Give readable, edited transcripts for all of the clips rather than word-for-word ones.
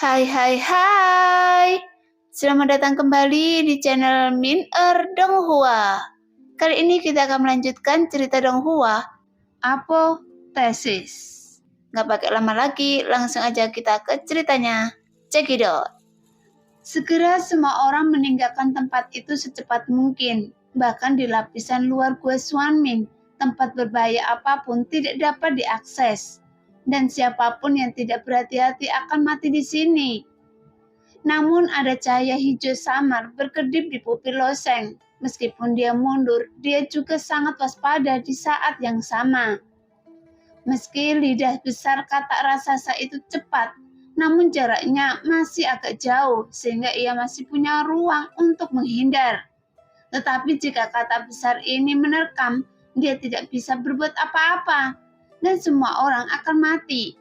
Hai hai hai. Selamat datang kembali di channel Min Donghua. Kali ini kita akan melanjutkan cerita Donghua, Apoteosis. Nggak pakai lama lagi, langsung aja kita ke ceritanya. Cekidot. Segera semua orang meninggalkan tempat itu secepat mungkin. Bahkan di lapisan luar Gua Xuanming, tempat berbahaya apapun tidak dapat diakses. Dan siapapun yang tidak berhati-hati akan mati di sini. Namun ada cahaya hijau samar berkedip di pupil Lo Sheng. Meskipun dia mundur, dia juga sangat waspada di saat yang sama. Meski lidah besar katak raksasa itu cepat, namun jaraknya masih agak jauh sehingga ia masih punya ruang untuk menghindar. Tetapi jika katak besar ini menerkam, dia tidak bisa berbuat apa-apa dan semua orang akan mati.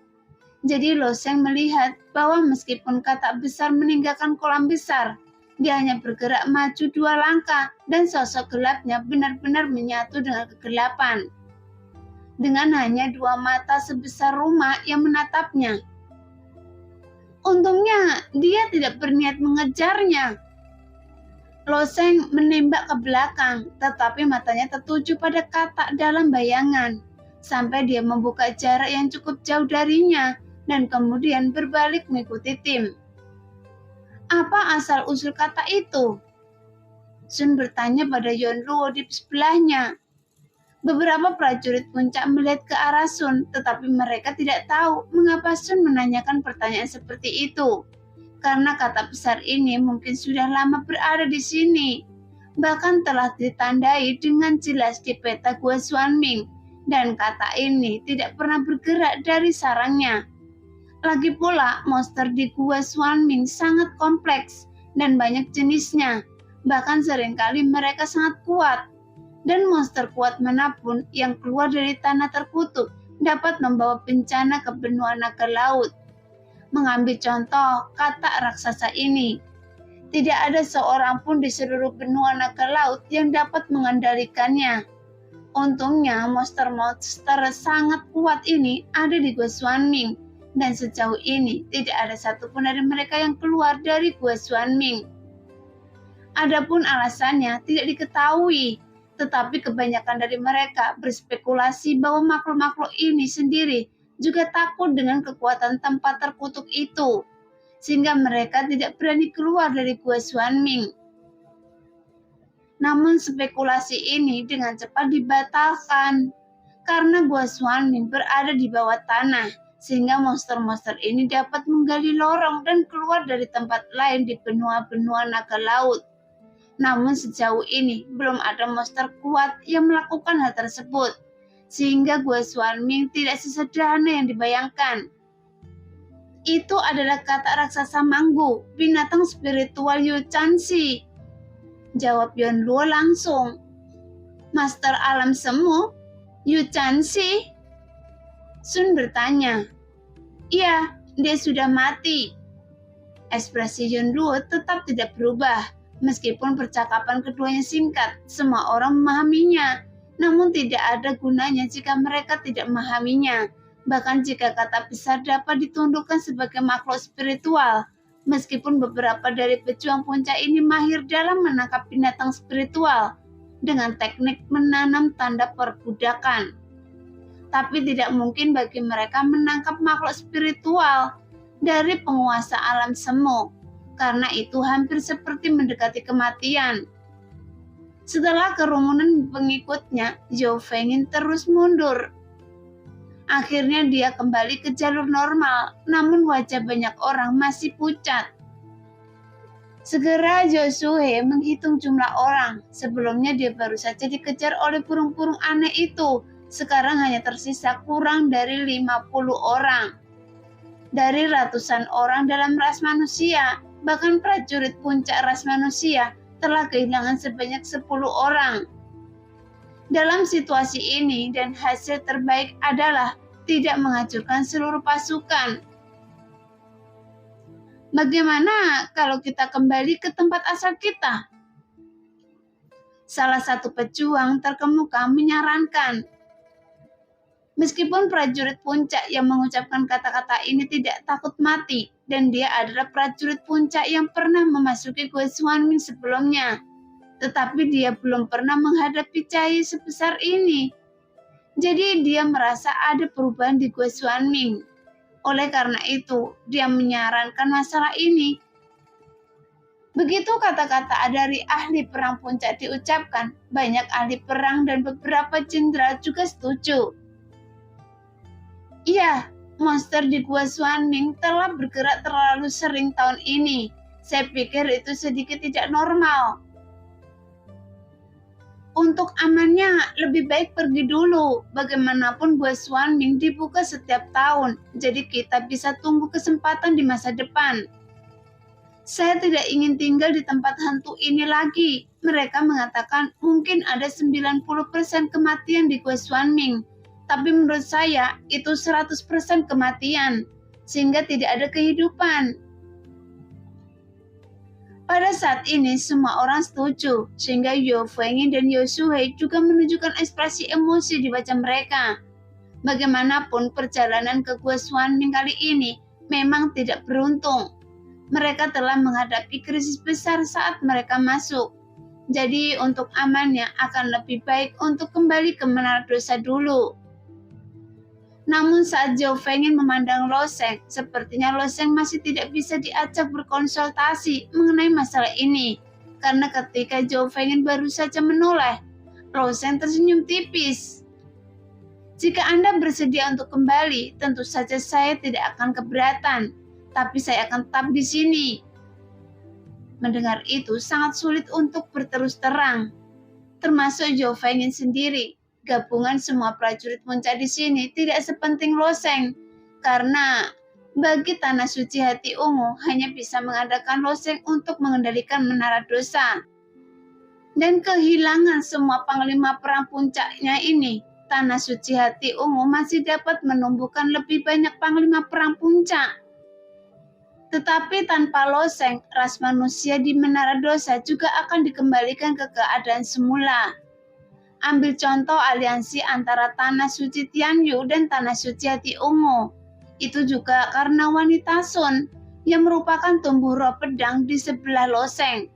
Jadi Lo Sheng melihat bahwa meskipun katak besar meninggalkan kolam besar, dia hanya bergerak maju 2 langkah dan sosok gelapnya benar-benar menyatu dengan kegelapan. Dengan hanya 2 mata sebesar rumah yang menatapnya. Untungnya dia tidak berniat mengejarnya. Lo Sheng menembak ke belakang, tetapi matanya tertuju pada katak dalam bayangan, sampai dia membuka jarak yang cukup jauh darinya, dan kemudian berbalik mengikuti tim. Apa asal-usul kata itu? Sun bertanya pada Yon Luo di sebelahnya. Beberapa prajurit puncak melihat ke arah Sun, tetapi mereka tidak tahu mengapa Sun menanyakan pertanyaan seperti itu. Karena kata besar ini mungkin sudah lama berada di sini. Bahkan telah ditandai dengan jelas di peta Gua Xuanming, dan kata ini tidak pernah bergerak dari sarangnya. Lagi pula, monster di Gua Xuanming sangat kompleks dan banyak jenisnya. Bahkan seringkali mereka sangat kuat. Dan monster kuat manapun yang keluar dari tanah terkutuk dapat membawa bencana ke benua naga laut. Mengambil contoh katak raksasa ini, tidak ada seorang pun di seluruh benua naga laut yang dapat mengendalikannya. Untungnya monster-monster sangat kuat ini ada di Gua Xuanming. Dan sejauh ini tidak ada satupun dari mereka yang keluar dari Gua Xuanming. Adapun alasannya tidak diketahui, tetapi kebanyakan dari mereka berspekulasi bahwa makhluk-makhluk ini sendiri juga takut dengan kekuatan tempat terkutuk itu, sehingga mereka tidak berani keluar dari Gua Xuanming. Namun spekulasi ini dengan cepat dibatalkan, karena Gua Xuanming berada di bawah tanah, sehingga monster-monster ini dapat menggali lorong dan keluar dari tempat lain di benua-benua naga laut. Namun sejauh ini belum ada monster kuat yang melakukan hal tersebut, sehingga Gua Xuanming tidak sesederhana yang dibayangkan. Itu adalah katak raksasa Manggu, binatang spiritual Yu Chanxi. Jawab Yon Luo langsung. Master alam semu, Yu Chanxi? Sun bertanya. Iya, dia sudah mati. Ekspresi Yon Luo tetap tidak berubah. Meskipun percakapan keduanya singkat, semua orang memahaminya. Namun tidak ada gunanya jika mereka tidak memahaminya. Bahkan jika kata besar dapat ditundukkan sebagai makhluk spiritual. Meskipun beberapa dari pejuang puncak ini mahir dalam menangkap binatang spiritual dengan teknik menanam tanda perbudakan. Tapi tidak mungkin bagi mereka menangkap makhluk spiritual dari penguasa alam semu, karena itu hampir seperti mendekati kematian. Setelah kerumunan pengikutnya, Zhou Fengin terus mundur. Akhirnya dia kembali ke jalur normal, namun wajah banyak orang masih pucat. Segera Zhou Shuhe menghitung jumlah orang. Sebelumnya dia baru saja dikejar oleh burung-burung aneh itu. Sekarang hanya tersisa kurang dari 50 orang. Dari ratusan orang dalam ras manusia, bahkan prajurit puncak ras manusia telah kehilangan sebanyak 10 orang. Dalam situasi ini dan hasil terbaik adalah tidak menghancurkan seluruh pasukan. Bagaimana kalau kita kembali ke tempat asal kita? Salah satu pejuang terkemuka menyarankan. Meskipun prajurit puncak yang mengucapkan kata-kata ini tidak takut mati, dan dia adalah prajurit puncak yang pernah memasuki Gua Xuanming sebelumnya, tetapi dia belum pernah menghadapi cahaya sebesar ini. Jadi dia merasa ada perubahan di Gua Xuanming. Oleh karena itu, dia menyarankan masalah ini. Begitu kata-kata dari ahli perang puncak diucapkan, banyak ahli perang dan beberapa jenderal juga setuju. Iya, monster di Gua Xuanming telah bergerak terlalu sering tahun ini. Saya pikir itu sedikit tidak normal. Untuk amannya, lebih baik pergi dulu. Bagaimanapun Gua Xuanming dibuka setiap tahun, jadi kita bisa tunggu kesempatan di masa depan. Saya tidak ingin tinggal di tempat hantu ini lagi. Mereka mengatakan mungkin ada 90% kematian di Gua Xuanming. Tapi menurut saya itu 100% kematian, sehingga tidak ada kehidupan. Pada saat ini semua orang setuju, sehingga Yao Fengyin dan Yao Shuhei juga menunjukkan ekspresi emosi di wajah mereka. Bagaimanapun perjalanan ke Gua Xuanming kali ini memang tidak beruntung. Mereka telah menghadapi krisis besar saat mereka masuk. Jadi untuk amannya akan lebih baik untuk kembali ke Menara Dosa dulu. Namun saat Zhao Fengyin memandang Lo Sheng, sepertinya Lo Sheng masih tidak bisa diajak berkonsultasi mengenai masalah ini. Karena ketika Zhao Fengyin baru saja menoleh, Lo Sheng tersenyum tipis. Jika Anda bersedia untuk kembali, tentu saja saya tidak akan keberatan, tapi saya akan tetap di sini. Mendengar itu sangat sulit untuk berterus terang, termasuk Zhao Fengyin sendiri. Gabungan semua prajurit puncak di sini tidak sepenting Lo Sheng, karena bagi Tanah Suci Hati Ungu hanya bisa mengandalkan Lo Sheng untuk mengendalikan Menara Dosa. Dan kehilangan semua panglima perang puncaknya ini, Tanah Suci Hati Ungu masih dapat menumbuhkan lebih banyak panglima perang puncak. Tetapi tanpa Lo Sheng, ras manusia di Menara Dosa juga akan dikembalikan ke keadaan semula. Ambil contoh aliansi antara Tanah Suci Tianyu dan Tanah Suci Hati Ungu. Itu juga karena wanita Sun yang merupakan tumbuh roh pedang di sebelah Lo Sheng.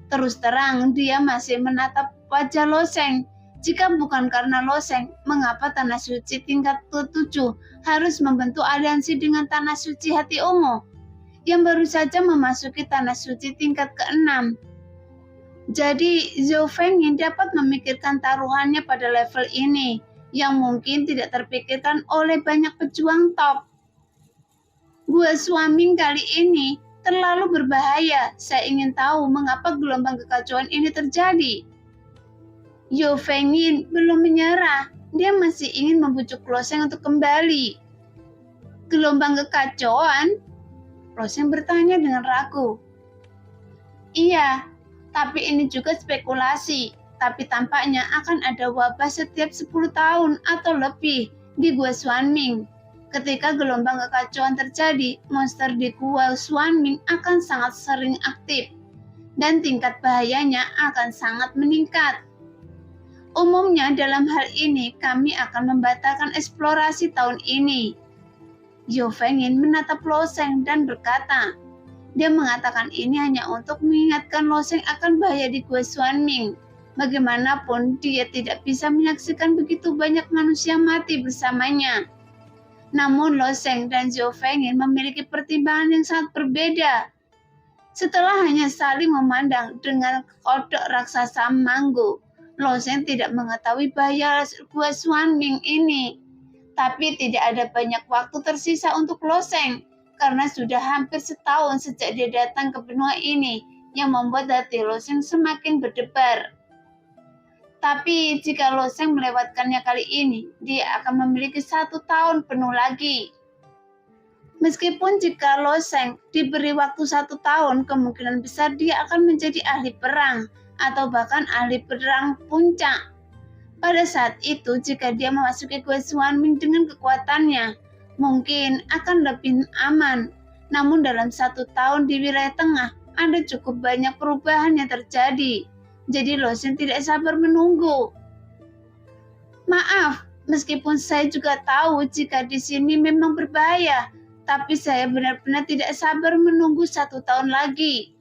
Terus terang dia masih menatap wajah Lo Sheng. Jika bukan karena Lo Sheng, mengapa Tanah Suci tingkat ke-7 harus membentuk aliansi dengan Tanah Suci Hati Ungu yang baru saja memasuki Tanah Suci tingkat ke-6? Jadi Zhao Fengyin dapat memikirkan taruhannya pada level ini yang mungkin tidak terpikirkan oleh banyak pejuang top. Gua Xuanming kali ini terlalu berbahaya. Saya ingin tahu mengapa gelombang kekacauan ini terjadi. Zhao Fengyin belum menyerah. Dia masih ingin membujuk Lo Sheng untuk kembali. Gelombang kekacauan? Lo Sheng bertanya dengan ragu. Iya, tapi ini juga spekulasi. Tapi tampaknya akan ada wabah setiap 10 tahun atau lebih di Gua Xuanming. Ketika gelombang kekacauan terjadi, monster di Gua Xuanming akan sangat sering aktif. Dan tingkat bahayanya akan sangat meningkat. Umumnya dalam hal ini kami akan membatalkan eksplorasi tahun ini. Zhao Fengyin menatap Lo Sheng dan berkata, dia mengatakan ini hanya untuk mengingatkan Lo Sheng akan bahaya di Gua Xuanming. Bagaimanapun, dia tidak bisa menyaksikan begitu banyak manusia mati bersamanya. Namun Lo Sheng dan Zhao Fengyin memiliki pertimbangan yang sangat berbeda. Setelah hanya saling memandang dengan kodok raksasa Manggu, Lo Sheng tidak mengetahui bahaya Gua Xuanming ini. Tapi tidak ada banyak waktu tersisa untuk Lo Sheng, karena sudah hampir setahun sejak dia datang ke benua ini yang membuat hati Lo Sheng semakin berdebar. Tapi jika Lo Sheng melewatkannya kali ini, dia akan memiliki 1 tahun penuh lagi. Meskipun jika Lo Sheng diberi waktu 1 tahun, kemungkinan besar dia akan menjadi ahli perang atau bahkan ahli perang puncak. Pada saat itu, jika dia memasuki Gua Xuanming dengan kekuatannya, mungkin akan lebih aman. Namun dalam 1 tahun di wilayah tengah, ada cukup banyak perubahan yang terjadi. Jadi Lo Sheng tidak sabar menunggu. Maaf, Meskipun saya juga tahu jika di sini memang berbahaya, tapi saya benar-benar tidak sabar menunggu 1 tahun lagi.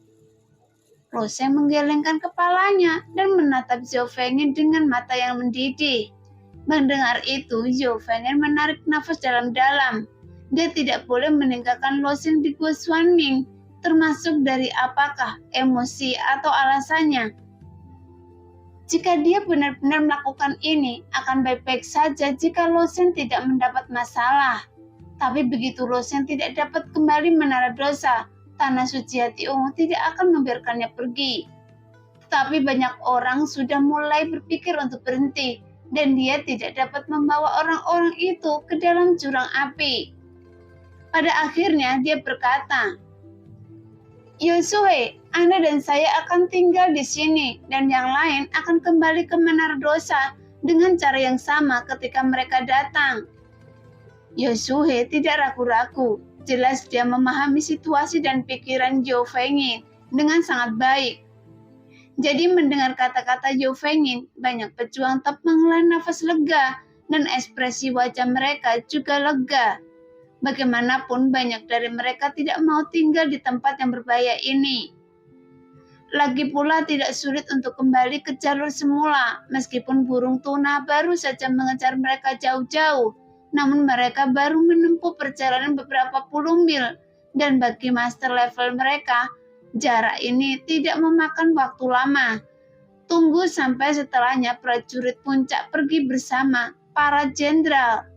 Loseng menggelengkan kepalanya dan menatap Zhou Fengin dengan mata yang mendidih. Mendengar itu, Zhou Fengin menarik nafas dalam-dalam. Dia tidak boleh meninggalkan Loseng di Gua Xuanming, termasuk dari apakah emosi atau alasannya. Jika dia benar-benar melakukan ini, akan baik-baik saja jika Loseng tidak mendapat masalah. Tapi begitu Loseng tidak dapat kembali menara dosa, tanah suci hati ungu tidak akan membiarkannya pergi. Tapi banyak orang sudah mulai berpikir untuk berhenti, dan dia tidak dapat membawa orang-orang itu ke dalam jurang api. Pada akhirnya dia berkata, Yosue, Anda dan saya akan tinggal di sini, dan yang lain akan kembali ke menara dosa dengan cara yang sama ketika mereka datang. Yosue tidak ragu-ragu. Jelas dia memahami situasi dan pikiran Zhou Fengin dengan sangat baik. Jadi mendengar kata-kata Zhou Fengin, banyak pejuang tetap menghela nafas lega dan ekspresi wajah mereka juga lega. Bagaimanapun banyak dari mereka tidak mau tinggal di tempat yang berbahaya ini. Lagi pula tidak sulit untuk kembali ke jalur semula, meskipun burung tuna baru saja mengejar mereka jauh-jauh. Namun mereka baru menempuh perjalanan beberapa puluh mil, dan bagi master level mereka, jarak ini tidak memakan waktu lama. Tunggu sampai setelahnya prajurit puncak pergi bersama para jenderal.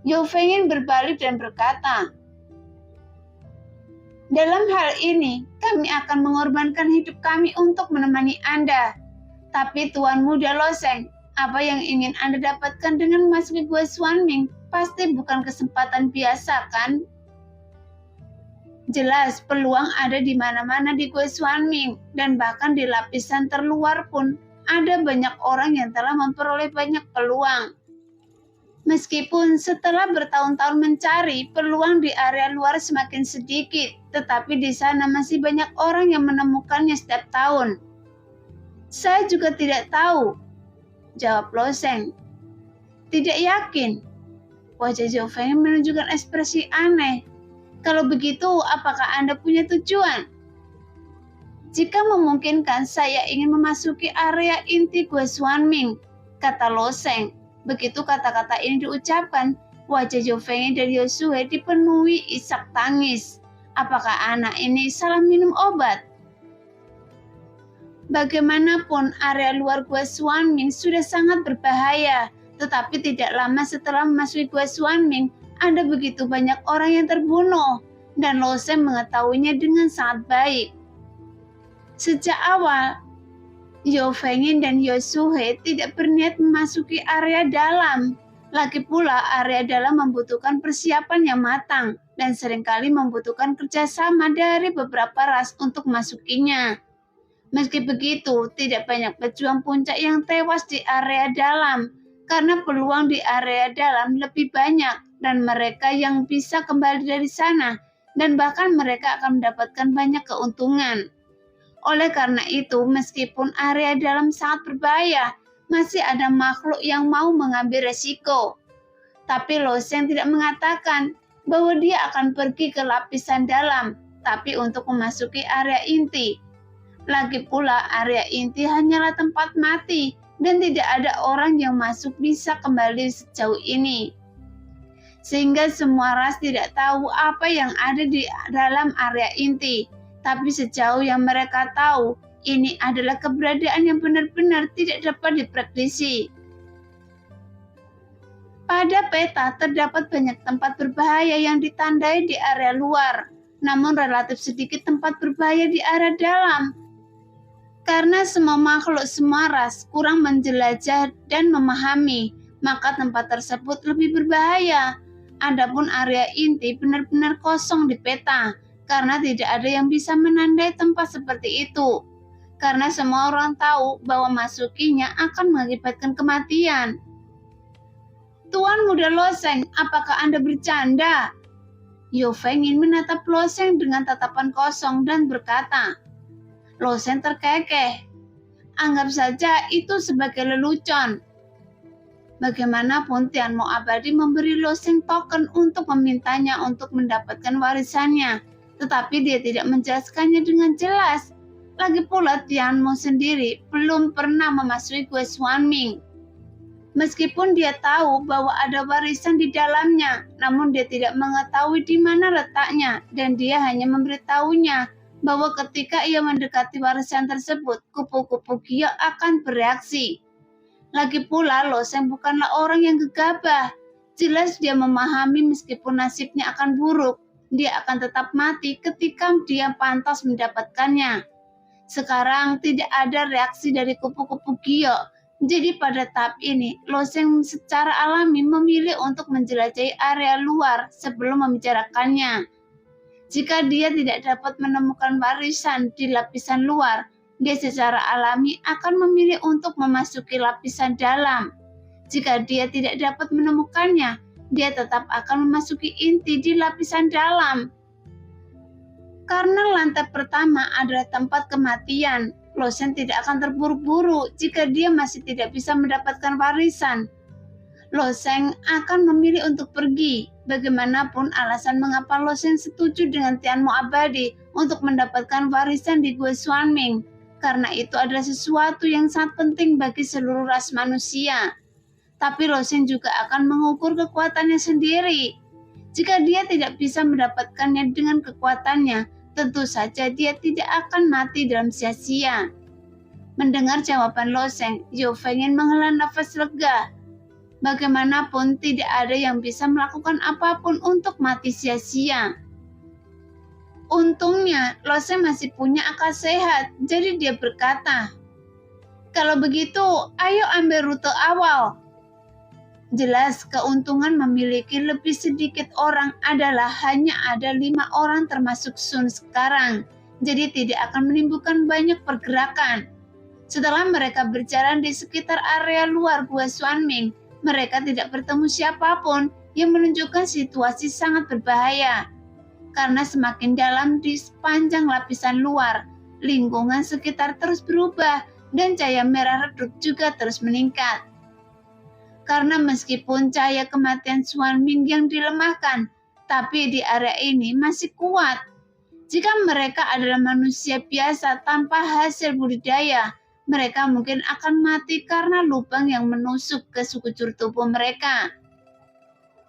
Zhou Fengin berbalik dan berkata, dalam hal ini, kami akan mengorbankan hidup kami untuk menemani Anda. Tapi Tuan Muda Loseng, apa yang ingin Anda dapatkan dengan memasuki Gua Xuanming pasti bukan kesempatan biasa, kan? Jelas peluang ada di mana-mana di Gua Xuanming, dan bahkan di lapisan terluar pun ada banyak orang yang telah memperoleh banyak peluang. Meskipun setelah bertahun-tahun mencari, peluang di area luar semakin sedikit, tetapi di sana masih banyak orang yang menemukannya setiap tahun. Saya juga tidak tahu, jawab Loseng. Tidak yakin. Wajah Zhou Fengin menunjukkan ekspresi aneh. Kalau begitu, apakah Anda punya tujuan? Jika memungkinkan, saya ingin memasuki area inti Gua Xuanming, kata Loseng. Begitu kata-kata ini diucapkan, wajah Zhou Fengin dan Yosue dipenuhi isak tangis. Apakah anak ini salah minum obat? Bagaimanapun, area luar Gua Xuanming sudah sangat berbahaya, tetapi tidak lama setelah memasuki Gua Xuanming, ada begitu banyak orang yang terbunuh, dan Loseng mengetahuinya dengan sangat baik. Sejak awal, Zhou Fengin dan Yosue tidak berniat memasuki area dalam. Lagi pula, area dalam membutuhkan persiapan yang matang dan seringkali membutuhkan kerjasama dari beberapa ras untuk masukinya. Meski begitu, tidak banyak pejuang puncak yang tewas di area dalam, karena peluang di area dalam lebih banyak dan mereka yang bisa kembali dari sana, dan bahkan mereka akan mendapatkan banyak keuntungan. Oleh karena itu, meskipun area dalam sangat berbahaya, masih ada makhluk yang mau mengambil resiko. Tapi Loseng tidak mengatakan bahwa dia akan pergi ke lapisan dalam, tapi untuk memasuki area inti. Lagi pula, area inti hanyalah tempat mati, dan tidak ada orang yang masuk bisa kembali sejauh ini. Sehingga semua ras tidak tahu apa yang ada di dalam area inti. Tapi sejauh yang mereka tahu, ini adalah keberadaan yang benar-benar tidak dapat diprediksi. Pada peta terdapat banyak tempat berbahaya yang ditandai di area luar, namun relatif sedikit tempat berbahaya di area dalam. Karena semua makhluk semua ras kurang menjelajah dan memahami, maka tempat tersebut lebih berbahaya. Adapun area inti benar-benar kosong di peta, karena tidak ada yang bisa menandai tempat seperti itu. Karena semua orang tahu bahwa masukinya akan mengakibatkan kematian. Tuan Muda Loseng, apakah Anda bercanda? Zhou Fengin menatap Loseng dengan tatapan kosong dan berkata. Loseng terkekeh. Anggap saja itu sebagai lelucon. Bagaimanapun Tian Mo Abadi memberi Lo Sheng token untuk memintanya untuk mendapatkan warisannya, tetapi dia tidak menjelaskannya dengan jelas. Lagi pula Tian Mo sendiri belum pernah memasuki Gua Xuanming. Meskipun dia tahu bahwa ada warisan di dalamnya, namun dia tidak mengetahui di mana letaknya, dan dia hanya memberitahunya bahwa ketika ia mendekati warisan tersebut, kupu-kupu Gio akan bereaksi. Lagi pula, Lo Sheng bukanlah orang yang gegabah. Jelas dia memahami meskipun nasibnya akan buruk, dia akan tetap mati ketika dia pantas mendapatkannya. Sekarang tidak ada reaksi dari kupu-kupu Gio. Jadi pada tahap ini, Lo Sheng secara alami memilih untuk menjelajahi area luar sebelum membicarakannya. Jika dia tidak dapat menemukan warisan di lapisan luar, dia secara alami akan memilih untuk memasuki lapisan dalam. Jika dia tidak dapat menemukannya, dia tetap akan memasuki inti di lapisan dalam. Karena lantai pertama adalah tempat kematian, Lo Sheng tidak akan terburu-buru jika dia masih tidak bisa mendapatkan warisan. Lo Sheng akan memilih untuk pergi. Bagaimanapun alasan mengapa Lo Sheng setuju dengan Tian Mo Abadi untuk mendapatkan warisan di Gua Xuanming, karena itu adalah sesuatu yang sangat penting bagi seluruh ras manusia. Tapi Lo Sheng juga akan mengukur kekuatannya sendiri. Jika dia tidak bisa mendapatkannya dengan kekuatannya, tentu saja dia tidak akan mati dalam sia-sia. Mendengar jawaban Lo Sheng, Yao Fengin menghela nafas lega. Bagaimanapun tidak ada yang bisa melakukan apapun untuk mati sia-sia. Untungnya, Lo Sheng masih punya akal sehat, jadi dia berkata, "Kalau begitu, ayo ambil rute awal." Jelas keuntungan memiliki lebih sedikit orang adalah hanya ada 5 orang termasuk Sun sekarang, jadi tidak akan menimbulkan banyak pergerakan. Setelah mereka berjalan di sekitar area luar Gua Xuanming, mereka tidak bertemu siapapun yang menunjukkan situasi sangat berbahaya. Karena semakin dalam di sepanjang lapisan luar, lingkungan sekitar terus berubah dan cahaya merah redup juga terus meningkat. Karena meskipun cahaya kematian Xuanming yang dilemahkan, tapi di area ini masih kuat. Jika mereka adalah manusia biasa tanpa hasil budidaya, mereka mungkin akan mati karena lubang yang menusuk ke sekujur tubuh mereka.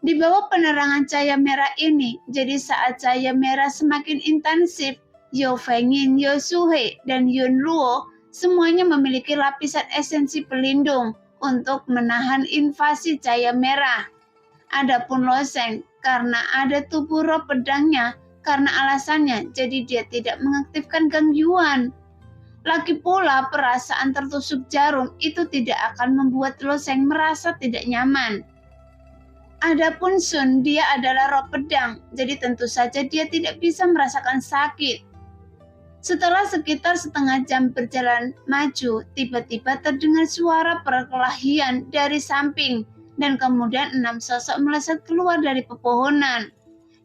Di bawah penerangan cahaya merah ini, jadi saat cahaya merah semakin intensif, Yao Fengin, Yao Suhe, dan Yun Luo semuanya memiliki lapisan esensi pelindung untuk menahan invasi cahaya merah. Adapun Lo Sheng, karena ada tubuh roh pedangnya, karena alasannya, jadi dia tidak mengaktifkan gangguan. Lagi pula perasaan tertusuk jarum itu tidak akan membuat Lo Sheng merasa tidak nyaman. Adapun Sun, dia adalah roh pedang, jadi tentu saja dia tidak bisa merasakan sakit. Setelah sekitar setengah jam berjalan maju, tiba-tiba terdengar suara perkelahian dari samping, dan kemudian 6 sosok melesat keluar dari pepohonan.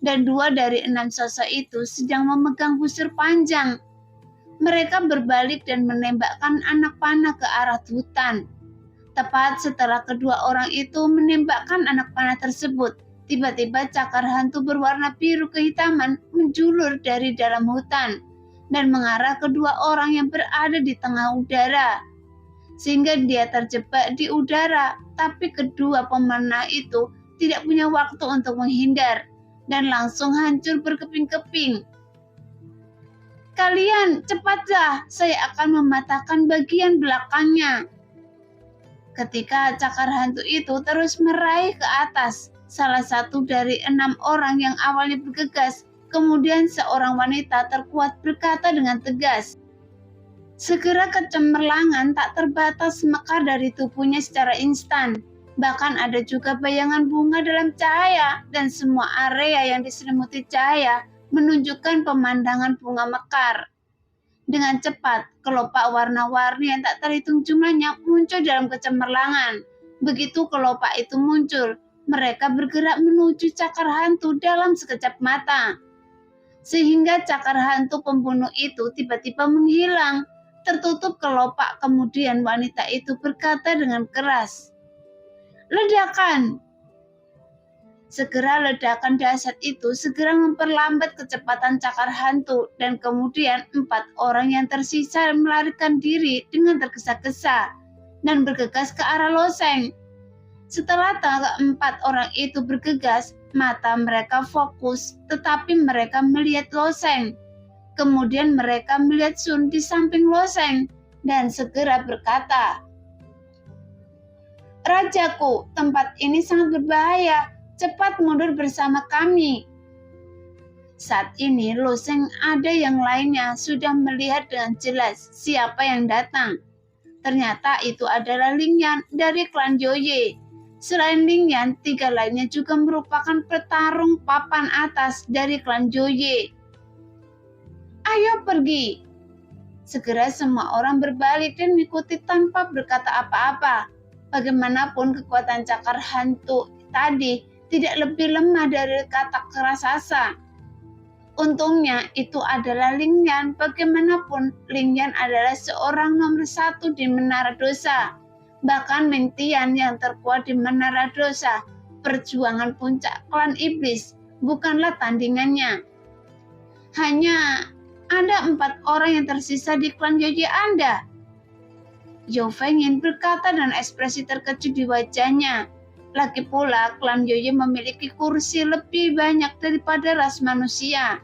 Dan 2 dari 6 sosok itu sedang memegang busur panjang. Mereka berbalik dan menembakkan anak panah ke arah hutan. Tepat setelah kedua orang itu menembakkan anak panah tersebut, tiba-tiba cakar hantu berwarna biru kehitaman menjulur dari dalam hutan dan mengarah kedua orang yang berada di tengah udara. Sehingga dia terjebak di udara, tapi kedua pemanah itu tidak punya waktu untuk menghindar dan langsung hancur berkeping-keping. "Kalian, cepatlah, saya akan mematahkan bagian belakangnya." Ketika cakar hantu itu terus meraih ke atas, salah satu dari 6 orang yang awalnya bergegas, kemudian seorang wanita terkuat berkata dengan tegas, segera kecemerlangan tak terbatas mekar dari tubuhnya secara instan. Bahkan ada juga bayangan bunga dalam cahaya, dan semua area yang diselimuti cahaya menunjukkan pemandangan bunga mekar. Dengan cepat, kelopak warna-warni yang tak terhitung jumlahnya muncul dalam kecemerlangan. Begitu kelopak itu muncul, mereka bergerak menuju cakar hantu dalam sekejap mata. Sehingga cakar hantu pembunuh itu tiba-tiba menghilang, tertutup kelopak. Kemudian wanita itu berkata dengan keras, Ledakan! Segera ledakan dahsyat itu segera memperlambat kecepatan cakar hantu dan kemudian 4 orang yang tersisa melarikan diri dengan tergesa-gesa dan bergegas ke arah loseng. Setelah keempat orang itu bergegas, mata mereka fokus tetapi mereka melihat loseng. Kemudian mereka melihat Sun di samping loseng dan segera berkata, "Rajaku, tempat ini sangat berbahaya. Cepat mundur bersama kami." Saat ini loseng ada yang lainnya sudah melihat dengan jelas siapa yang datang. Ternyata itu adalah Ling Yan dari klan Joye. Selain Ling Yan, 3 lainnya juga merupakan petarung papan atas dari klan Joye. "Ayo pergi!" Segera semua orang berbalik dan mengikuti tanpa berkata apa-apa. Bagaimanapun kekuatan cakar hantu tadi tidak lebih lemah dari katak raksasa. Untungnya itu adalah Ling Yan. Bagaimanapun Ling Yan adalah seorang nomor 1 di Menara Dosa. Bahkan Ming Tian yang terkuat di Menara Dosa, perjuangan puncak klan iblis, bukanlah tandingannya. Hanya ada 4 orang yang tersisa di klan Joye Anda. Zhou Fengyin berkata dengan ekspresi terkejut di wajahnya. Lagi pula, klan Joye memiliki kursi lebih banyak daripada ras manusia.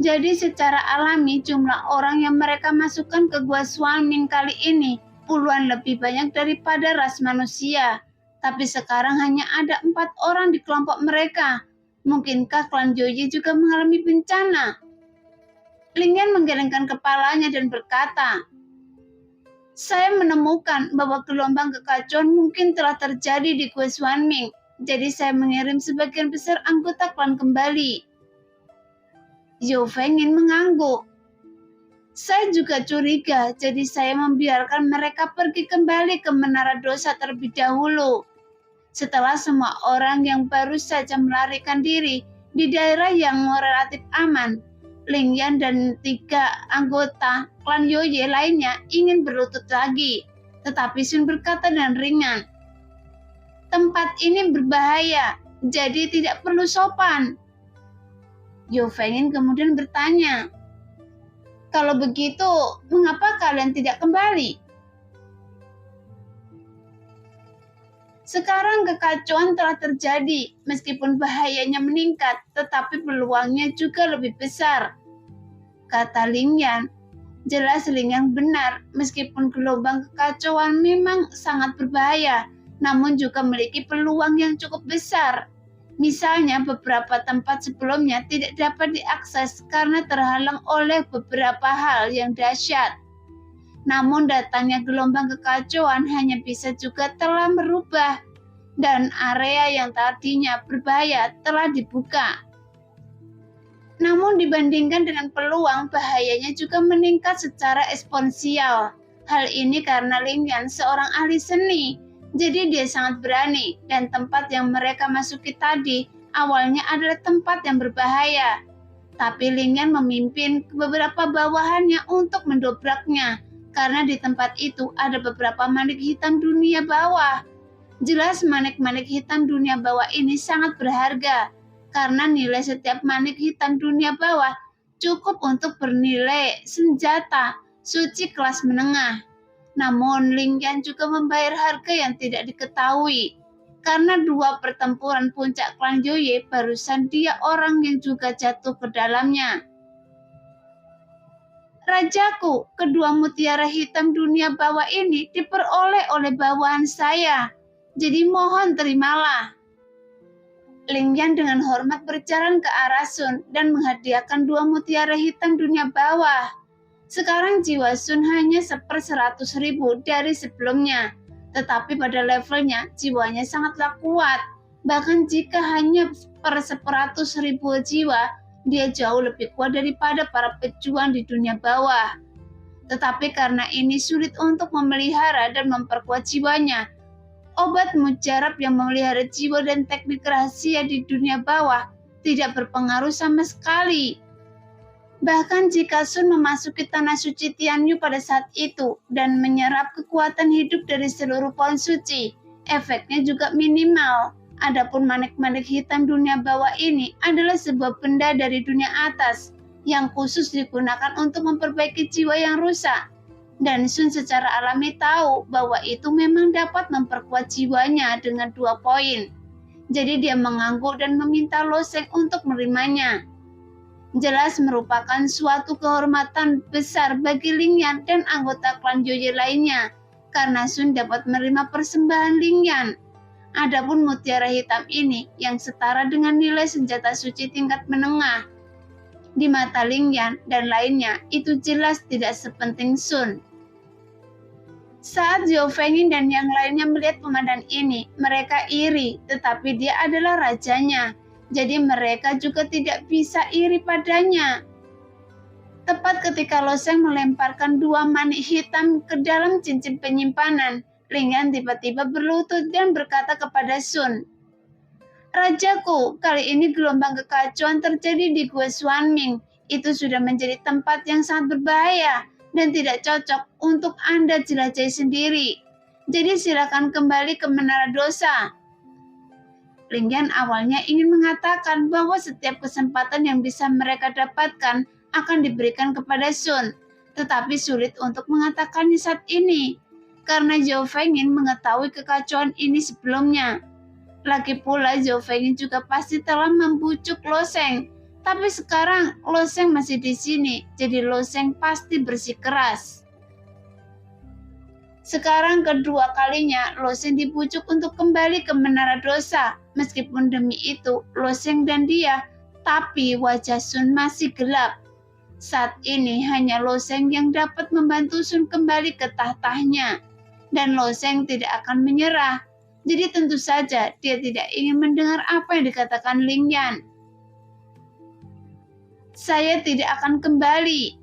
Jadi secara alami jumlah orang yang mereka masukkan ke Gua Xuanming kali ini puluhan lebih banyak daripada ras manusia. Tapi sekarang hanya ada 4 orang di kelompok mereka. Mungkinkah klan Joye juga mengalami bencana? Ling Yan menggelengkan kepalanya dan berkata, "Saya menemukan bahwa gelombang kekacauan mungkin telah terjadi di Gua Xuanming. Jadi saya mengirim sebagian besar anggota klan kembali." Zhou Fengyin mengangguk. "Saya juga curiga, jadi saya membiarkan mereka pergi kembali ke Menara Dosa terlebih dahulu. Setelah semua orang yang baru saja melarikan diri di daerah yang relatif aman, Ling Yan dan 3 anggota klan Joye lainnya ingin berlutut lagi. Tetapi Sun berkata dengan ringan, "Tempat ini berbahaya, jadi tidak perlu sopan." Zhou Fengyin kemudian bertanya, "Kalau begitu, mengapa kalian tidak kembali?" Sekarang kekacauan telah terjadi, meskipun bahayanya meningkat, tetapi peluangnya juga lebih besar, kata Ling Yan. Jelas Ling Yan benar, meskipun gelombang kekacauan memang sangat berbahaya, namun juga memiliki peluang yang cukup besar. Misalnya beberapa tempat sebelumnya tidak dapat diakses karena terhalang oleh beberapa hal yang dahsyat. Namun datangnya gelombang kekacauan hanya bisa juga telah merubah dan area yang tadinya berbahaya telah dibuka. Namun dibandingkan dengan peluang, bahayanya juga meningkat secara eksponensial. Hal ini karena Ling Yan seorang ahli seni, jadi dia sangat berani dan tempat yang mereka masuki tadi awalnya adalah tempat yang berbahaya. Tapi Ling Yan memimpin beberapa bawahannya untuk mendobraknya. Karena di tempat itu ada beberapa manik hitam dunia bawah. Jelas manik-manik hitam dunia bawah ini sangat berharga, karena nilai setiap manik hitam dunia bawah cukup untuk bernilai senjata suci kelas menengah. Namun Ling Yan juga membayar harga yang tidak diketahui, karena 2 pertempuran puncak klan Joye barusan dia orang yang juga jatuh ke dalamnya. "Rajaku, kedua mutiara hitam dunia bawah ini diperoleh oleh bawahan saya. Jadi mohon terimalah." Ling Yan dengan hormat berjalan ke arah Sun dan menghadiahkan 2 mutiara hitam dunia bawah. Sekarang jiwa Sun hanya 1/100.000 dari sebelumnya. Tetapi pada levelnya jiwanya sangatlah kuat. Bahkan jika hanya per 100.000 jiwa, dia jauh lebih kuat daripada para pejuang di dunia bawah. Tetapi karena ini sulit untuk memelihara dan memperkuat jiwanya, obat mujarab yang memelihara jiwa dan teknik rahasia di dunia bawah tidak berpengaruh sama sekali. Bahkan jika Sun memasuki tanah suci Tianyu pada saat itu dan menyerap kekuatan hidup dari seluruh pohon suci, efeknya juga minimal. Adapun manik-manik hitam dunia bawah ini adalah sebuah benda dari dunia atas yang khusus digunakan untuk memperbaiki jiwa yang rusak. Dan Sun secara alami tahu bahwa itu memang dapat memperkuat jiwanya dengan 2 poin. Jadi dia mengangguk dan meminta Lo Sheng untuk menerimanya. Jelas merupakan suatu kehormatan besar bagi Ling Yan dan anggota klan Yoye lainnya, karena Sun dapat menerima persembahan Ling Yan. Adapun mutiara hitam ini yang setara dengan nilai senjata suci tingkat menengah di mata Ling Yan dan lainnya itu jelas tidak sepenting Sun. Saat Zhao Fengyin dan yang lainnya melihat pemandangan ini, mereka iri, tetapi dia adalah rajanya, jadi mereka juga tidak bisa iri padanya. Tepat ketika Lo Sheng melemparkan 2 manik hitam ke dalam cincin penyimpanan, Ling Yan tiba-tiba berlutut dan berkata kepada Sun, "Rajaku, kali ini gelombang kekacauan terjadi di Gua Xuanming. Itu sudah menjadi tempat yang sangat berbahaya dan tidak cocok untuk Anda jelajahi sendiri. Jadi silakan kembali ke Menara Dosa." Ling Yan awalnya ingin mengatakan bahwa setiap kesempatan yang bisa mereka dapatkan akan diberikan kepada Sun, tetapi sulit untuk mengatakannya saat ini, karena Zhao Fengyin mengetahui kekacauan ini sebelumnya. Lagi pula Zhao Fengyin juga pasti telah membujuk Lo Sheng, tapi sekarang Lo Sheng masih di sini, jadi Lo Sheng pasti bersikeras. Sekarang kedua kalinya Lo Sheng dibujuk untuk kembali ke Menara Dosa. Meskipun demi itu Lo Sheng dan dia, tapi wajah Sun masih gelap. Saat ini hanya Lo Sheng yang dapat membantu Sun kembali ke tahtanya. Dan Lo Sheng tidak akan menyerah. Jadi tentu saja dia tidak ingin mendengar apa yang dikatakan Ling Yan. "Saya tidak akan kembali."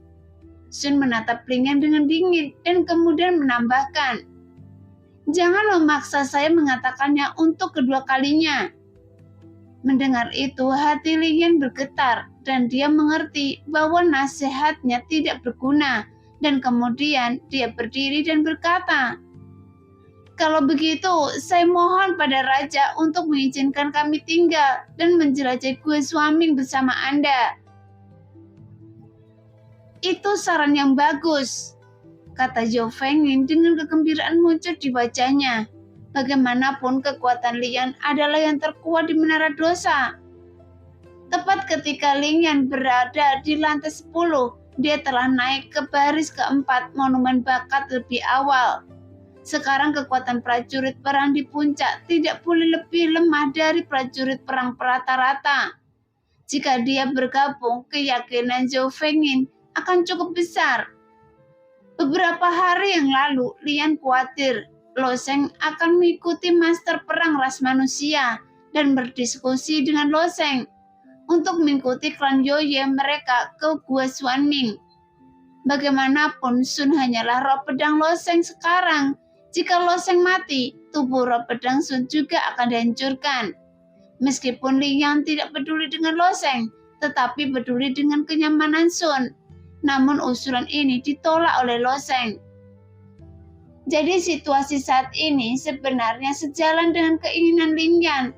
Sun menatap Ling Yan dengan dingin dan kemudian menambahkan, "Jangan memaksa saya mengatakannya untuk kedua kalinya." Mendengar itu, hati Ling Yan bergetar dan dia mengerti bahwa nasihatnya tidak berguna, dan kemudian dia berdiri dan berkata, "Kalau begitu, saya mohon pada Raja untuk mengizinkan kami tinggal dan menjelajahi Gua Xuanming bersama Anda." "Itu saran yang bagus," kata Zhao Fengyin dengan kegembiraan muncul di wajahnya. Bagaimanapun kekuatan Ling Yan adalah yang terkuat di Menara Dosa. Tepat ketika Ling Yan berada di lantai 10, dia telah naik ke baris keempat monumen bakat lebih awal. Sekarang kekuatan prajurit perang di puncak tidak boleh lebih lemah dari prajurit perang rata-rata. Jika dia bergabung, keyakinan Zhao Fengyin akan cukup besar. Beberapa hari yang lalu, Lian khawatir Lo Sheng akan mengikuti master perang ras manusia dan berdiskusi dengan Lo Sheng untuk mengikuti klan Yoye mereka ke Gua Xuanming. Bagaimanapun, Sun hanyalah roh pedang Lo Sheng sekarang. Jika Lo Sheng mati, tubuh roh pedang Sun juga akan dihancurkan. Meskipun Ling Yan tidak peduli dengan Lo Sheng, tetapi peduli dengan kenyamanan Sun. Namun usulan ini ditolak oleh Lo Sheng. Jadi situasi saat ini sebenarnya sejalan dengan keinginan Ling Yan.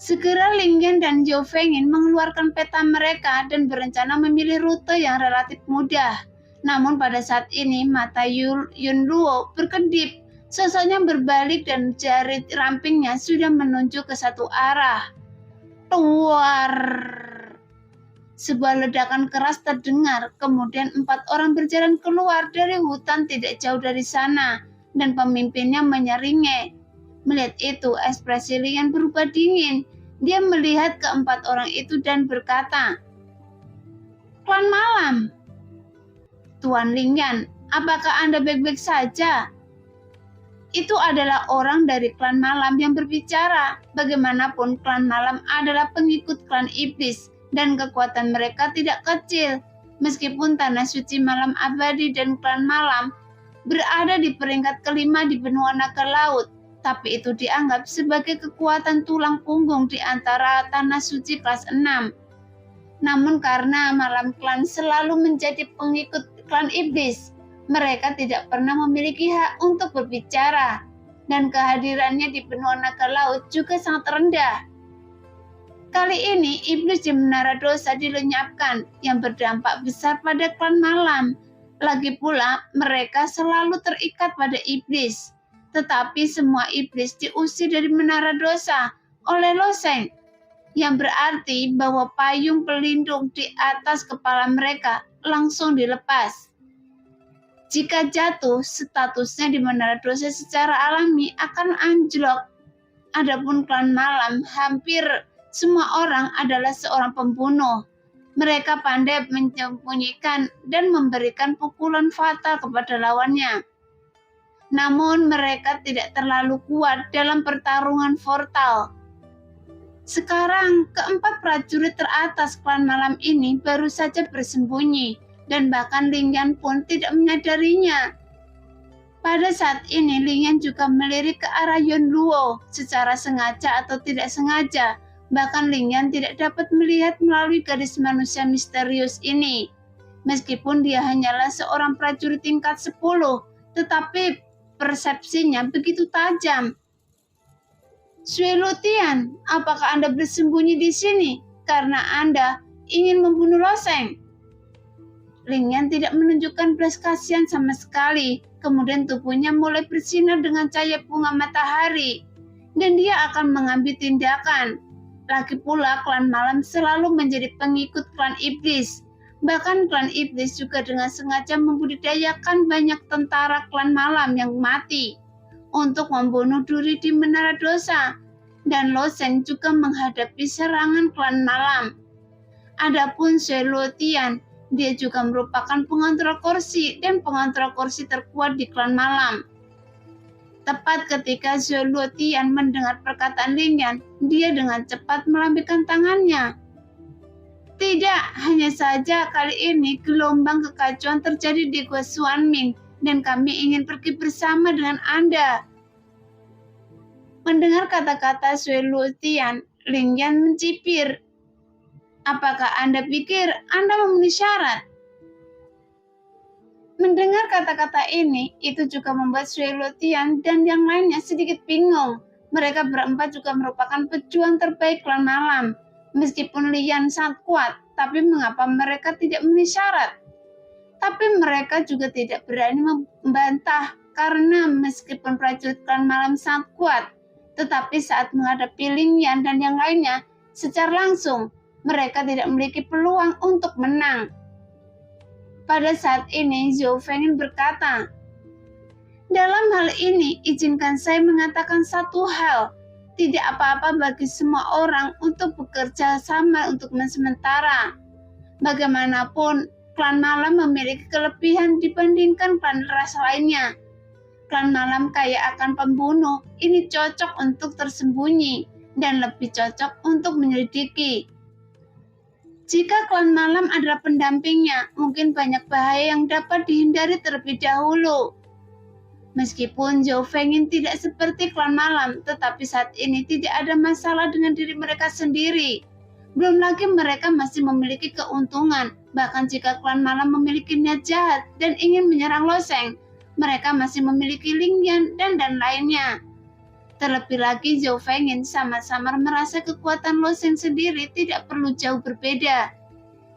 Segera Ling Yan dan Zhao Fengyin mengeluarkan peta mereka dan berencana memilih rute yang relatif mudah. Namun pada saat ini mata Yun Luo berkedip, sosoknya berbalik dan jari rampingnya sudah menunjuk ke satu arah. Luar. Sebuah ledakan keras terdengar, kemudian 4 orang berjalan keluar dari hutan tidak jauh dari sana, dan pemimpinnya menyeringai. Melihat itu, ekspresi Ling Yan berubah dingin. Dia melihat keempat orang itu dan berkata, "Klan Malam." "Tuan Ling Yan, apakah Anda baik-baik saja?" Itu adalah orang dari klan Malam yang berbicara. Bagaimanapun, klan Malam adalah pengikut klan Iblis, dan kekuatan mereka tidak kecil. Meskipun Tanah Suci Malam Abadi dan klan Malam berada di peringkat kelima di benua naga laut, tapi itu dianggap sebagai kekuatan tulang punggung di antara Tanah Suci kelas 6. Namun karena Malam Klan selalu menjadi pengikut klan Iblis, mereka tidak pernah memiliki hak untuk berbicara. dan kehadirannya di benua naga laut juga sangat rendah. Kali ini iblis di menara dosa dilenyapkan yang berdampak besar pada klan malam. Lagi pula mereka selalu terikat pada iblis. Tetapi semua iblis diusir dari menara dosa oleh Loseng, yang berarti bahwa payung pelindung di atas kepala mereka langsung dilepas. Jika jatuh, statusnya di menara dosa secara alami akan anjlok. Adapun klan malam, hampir semua orang adalah seorang pembunuh. Mereka pandai menyembunyikan dan memberikan pukulan fatal kepada lawannya. Namun mereka tidak terlalu kuat dalam pertarungan mortal. Sekarang, keempat prajurit teratas klan malam ini baru saja bersembunyi, dan bahkan Ling Yan pun tidak menyadarinya. Pada saat ini, Ling Yan juga melirik ke arah Yun Luo secara sengaja atau tidak sengaja. Bahkan Ling Yan tidak dapat melihat melalui gadis manusia misterius ini. Meskipun dia hanyalah seorang prajurit tingkat 10, tetapi persepsinya begitu tajam. Sui Lutian, apakah Anda bersembunyi di sini karena Anda ingin membunuh Loseng? Ling Yan tidak menunjukkan belas kasihan sama sekali. Kemudian tubuhnya mulai bersinar dengan cahaya bunga matahari, dan dia akan mengambil tindakan. Lagi pula klan malam selalu menjadi pengikut klan iblis. Bahkan klan iblis juga dengan sengaja membudidayakan banyak tentara klan malam yang mati untuk membunuh duri di menara dosa. Dan Loseng juga menghadapi serangan klan malam. Adapun Sui Lutian, dia juga merupakan pengontrol kursi dan pengontrol kursi terkuat di klan malam. Tepat ketika Sui Lutian mendengar perkataan Ling Yan, dia dengan cepat melambaikan tangannya. Tidak, hanya saja kali ini gelombang kekacauan terjadi di Gua Xuanming dan kami ingin pergi bersama dengan Anda. Mendengar kata-kata Sui Lutian, Ling Yan mencibir. Apakah Anda pikir Anda memenuhi syarat? Mendengar kata-kata ini, itu juga membuat Sui Lutian dan yang lainnya sedikit bingung. Mereka berempat juga merupakan pejuang terbaik klan malam. Meskipun Lian sangat kuat, tapi mengapa mereka tidak memenuhi syarat? Tapi mereka juga tidak berani membantah karena meskipun prajurit klan malam sangat kuat, tetapi saat menghadapi Ling Yan dan yang lainnya, secara langsung mereka tidak memiliki peluang untuk menang. Pada saat ini, Zhou Fengin berkata, dalam hal ini, izinkan saya mengatakan satu hal. Tidak apa-apa bagi semua orang untuk bekerja sama untuk sementara. Bagaimanapun, klan malam memiliki kelebihan dibandingkan klan ras lainnya. Klan malam kaya akan pembunuh, ini cocok untuk tersembunyi dan lebih cocok untuk menyelidiki. Jika klan malam adalah pendampingnya, mungkin banyak bahaya yang dapat dihindari terlebih dahulu. Meskipun Zhou Fengin tidak seperti klan malam, tetapi saat ini tidak ada masalah dengan diri mereka sendiri. Belum lagi mereka masih memiliki keuntungan, bahkan jika klan malam memiliki niat jahat dan ingin menyerang Loseng, mereka masih memiliki Ling Yan dan lainnya. Terlebih lagi Zhou Fengin sama-sama merasa kekuatan Loseng sendiri tidak perlu jauh berbeda.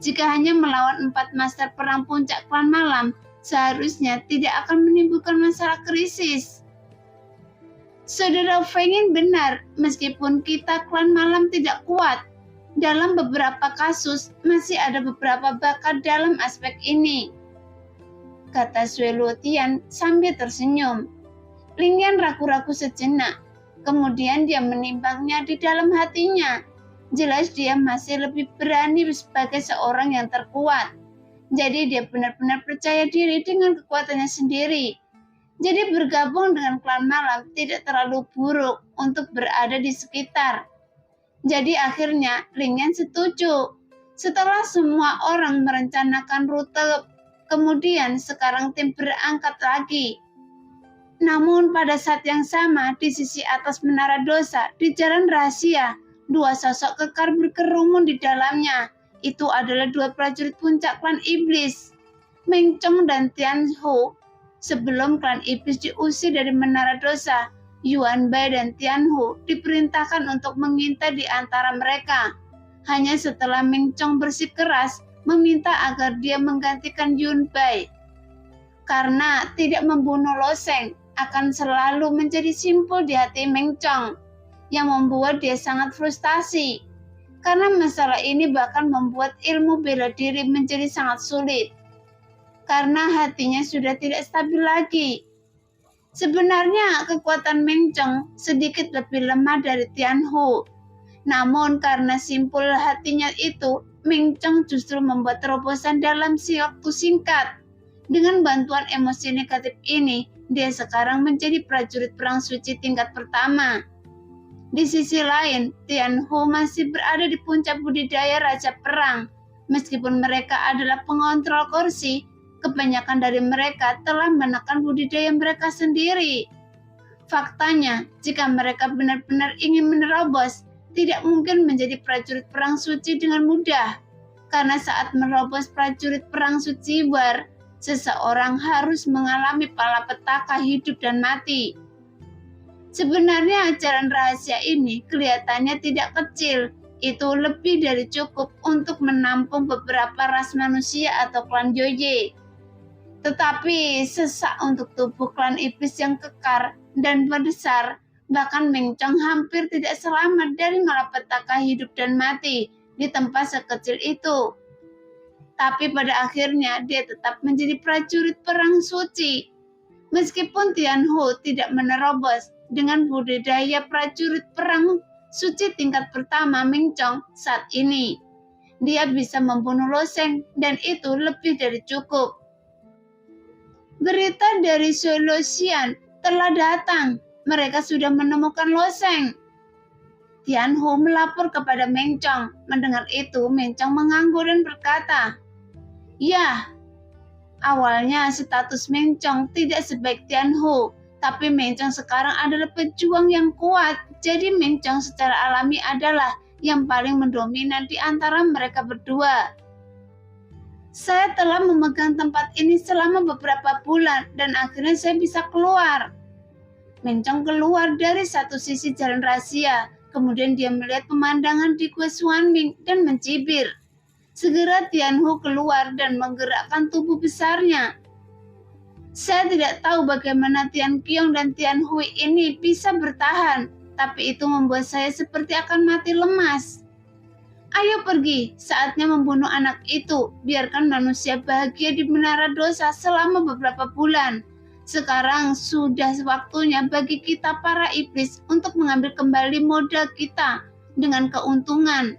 Jika hanya melawan 4 master perang puncak klan malam, seharusnya tidak akan menimbulkan masalah krisis. Saudara Fengin benar, meskipun kita klan malam tidak kuat, dalam beberapa kasus masih ada beberapa bakat dalam aspek ini, kata Sui Lutian sambil tersenyum. Ling Yan ragu-ragu sejenak. Kemudian dia menimbangnya di dalam hatinya. Jelas dia masih lebih berani sebagai seorang yang terkuat. Jadi dia benar-benar percaya diri dengan kekuatannya sendiri. Jadi bergabung dengan klan malam tidak terlalu buruk untuk berada di sekitar. Jadi akhirnya Ling Yan setuju. Setelah semua orang merencanakan rute, kemudian sekarang tim berangkat lagi. Namun pada saat yang sama, di sisi atas menara dosa, di jalan rahasia, 2 sosok kekar berkerumun di dalamnya. Itu adalah 2 prajurit puncak klan iblis, Meng Chong dan Tian Ho. Sebelum klan iblis diusir dari menara dosa, Yuan Bai dan Tian Hu diperintahkan untuk mengintai di antara mereka. Hanya setelah Meng Chong bersikeras meminta agar dia menggantikan Yun Bai. Karena tidak membunuh Lo Sheng akan selalu menjadi simpul di hati Meng Chong, yang membuat dia sangat frustasi. Karena masalah ini bahkan membuat ilmu bela diri menjadi sangat sulit. Karena hatinya sudah tidak stabil lagi. Sebenarnya kekuatan Meng Chong sedikit lebih lemah dari Tian Hu. Namun karena simpul hatinya itu, Meng Chong justru membuat terobosan dalam waktu singkat. Dengan bantuan emosi negatif ini, dia sekarang menjadi prajurit perang suci tingkat pertama. Di sisi lain, Tian Hu masih berada di puncak budidaya Raja Perang. Meskipun mereka adalah pengontrol kursi, kebanyakan dari mereka telah menekan budidaya mereka sendiri. Faktanya, jika mereka benar-benar ingin menerobos, tidak mungkin menjadi prajurit perang suci dengan mudah. Karena saat menerobos prajurit perang suci war, seseorang harus mengalami malapetaka hidup dan mati. Sebenarnya ajaran rahasia ini kelihatannya tidak kecil, itu lebih dari cukup untuk menampung beberapa ras manusia atau klan Joye. Tetapi sesak untuk tubuh klan iblis yang kekar dan besar, bahkan Meng Chong hampir tidak selamat dari malapetaka hidup dan mati di tempat sekecil itu. Tapi pada akhirnya dia tetap menjadi prajurit perang suci. Meskipun Tian Hu tidak menerobos dengan budidaya prajurit perang suci tingkat pertama Meng Chong saat ini, dia bisa membunuh Lo Sheng dan itu lebih dari cukup. Berita dari Solution telah datang. Mereka sudah menemukan Lo Sheng. Tian Hu melapor kepada Meng Chong. Mendengar itu, Meng Chong mengangguk dan berkata, "Ya, awalnya status Meng Chong tidak sebaik Tian Hu, tapi Meng Chong sekarang adalah pejuang yang kuat. Jadi Meng Chong secara alami adalah yang paling mendominan di antara mereka berdua. Saya telah memegang tempat ini selama beberapa bulan dan akhirnya saya bisa keluar." Meng Chong keluar dari satu sisi jalan rahasia, kemudian dia melihat pemandangan di Gua Xuanming dan mencibir. Segera Tian Hu keluar dan menggerakkan tubuh besarnya. Saya tidak tahu bagaimana Tian Qiong dan Tian Hui ini bisa bertahan, tapi itu membuat saya seperti akan mati lemas. Ayo pergi, saatnya membunuh anak itu. Biarkan manusia bahagia di menara dosa selama beberapa bulan. Sekarang sudah waktunya bagi kita para iblis untuk mengambil kembali modal kita dengan keuntungan.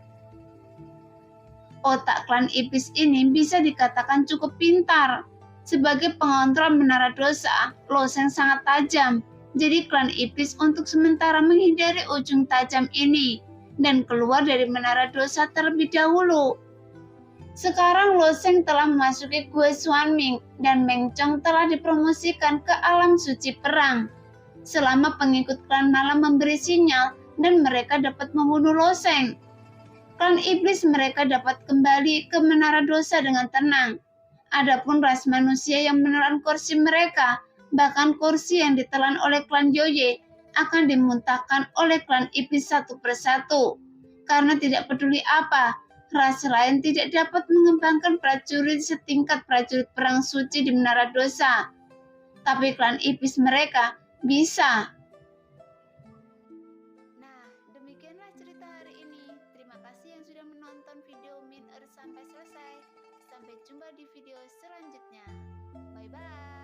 Otak klan iblis ini bisa dikatakan cukup pintar. Sebagai pengontrol menara dosa, Lo Sheng sangat tajam. Jadi klan iblis untuk sementara menghindari ujung tajam ini dan keluar dari menara dosa terlebih dahulu. Sekarang Lo Sheng telah memasuki Gua Xuanming dan Meng Chong telah dipromosikan ke alam suci perang. Selama pengikut klan malam memberi sinyal dan mereka dapat membunuh Lo Sheng, klan iblis mereka dapat kembali ke menara dosa dengan tenang. Adapun ras manusia yang menelan kursi mereka, bahkan kursi yang ditelan oleh klan Joye, akan dimuntahkan oleh klan iblis satu persatu. Karena tidak peduli apa, ras lain tidak dapat mengembangkan prajurit setingkat prajurit perang suci di menara dosa. Tapi klan iblis mereka bisa. Nah, demikianlah cerita hari ini. Terima kasih yang sudah menonton video Mid Earth sampai selesai. Sampai jumpa di video selanjutnya. Bye-bye.